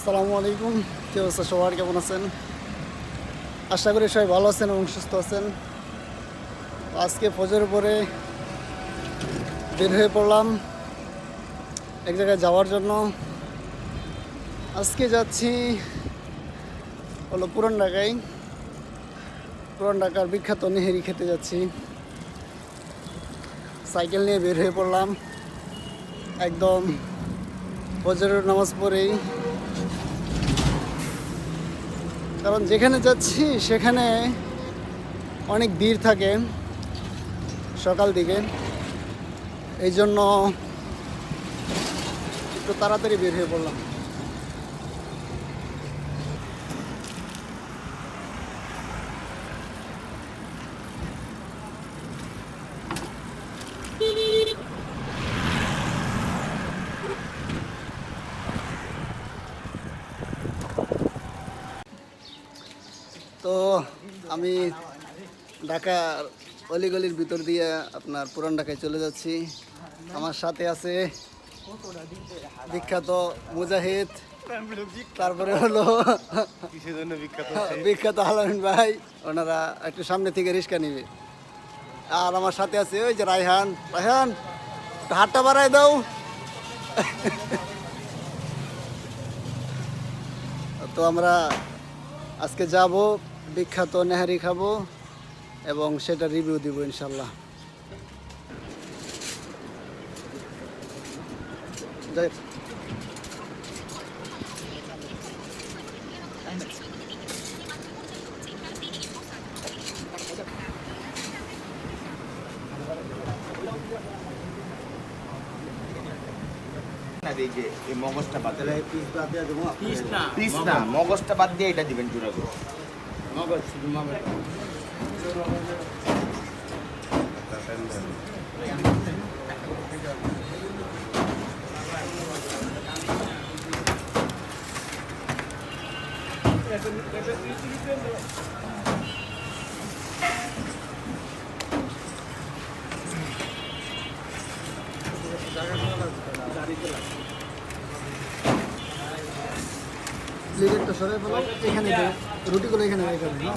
আসসালামু আলাইকুম। কি অবস্থা সবার, কেমন আছেন? আশা করি সবাই ভালো আছেন এবং সুস্থ আছেন। আজকে ফজরের পরে বের হয়ে পড়লাম এক জায়গায় যাওয়ার জন্য। আজকে যাচ্ছি হলো পুরান ঢাকায়। পুরান ঢাকার বিখ্যাত নেহেরি খেতে যাচ্ছি। সাইকেল নিয়ে বের হয়ে পড়লাম একদম ফজরের নামাজ পড়েই, কারণ যেখানে যাচ্ছি সেখানে অনেক ভিড় থাকে সকাল দিকে। এই জন্য একটু তাড়াতাড়ি বের হয়ে পড়লাম। তো আমি ঢাকার অলিগলির ভিতর দিয়ে আপনার পুরান ঢাকায় চলে যাচ্ছি। আমার সাথে আছে বিখ্যাত মুজাহিদ, তারপরে হলো বিখ্যাত আলামিন ভাই। ওনারা একটু সামনে থেকে রিক্সা নিবে। আর আমার সাথে আছে ওই যে রায়হান। রায়হান, একটু হাতটা বাড়াই দাও। তো আমরা আজকে যাব, বিখ্যাত নেহারি খাবো এবং সেটা রিভিউ দিব ইনশাল্লাহ। যাই মগজটা বাদ পিস না মগজটা বাদ দিয়ে এটা দিবেন জোড়া করে মগজ শুধু মগজ প্লেটটা সরাই ফেলো, এখানে রুটিগুলো এখানে রেখে দিন।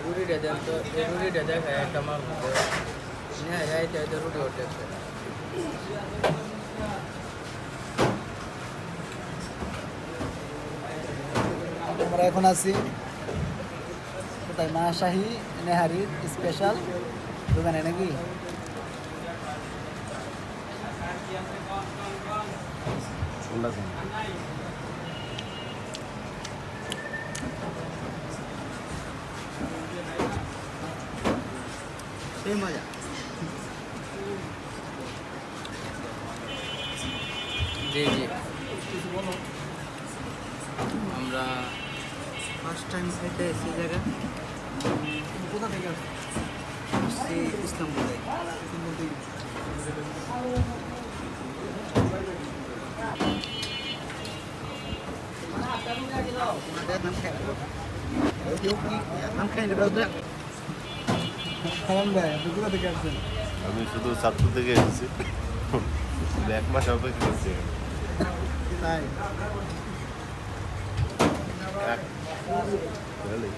রুটিটা দেন তো, এই রুটিটা দেখায় একটা মাল হ্যাঁ এইটা রুটি হতে আমরা এখন আছি কোথায়? মা শাহী নেহারির স্পেশাল দোকানে নাকি? সেই মজা। জি জি আমরা ফার্স্ট টাইম খাইতে এসেছি জায়গা কোথা থেকে আসছি ইসলামপুরে। খালাম ভাই, আপনি কোথা থেকে আসছেন? আমি শুধু ছাত্র থেকে এসেছি, এক মাস অপেক্ষা করছি। তাই বুঝলি?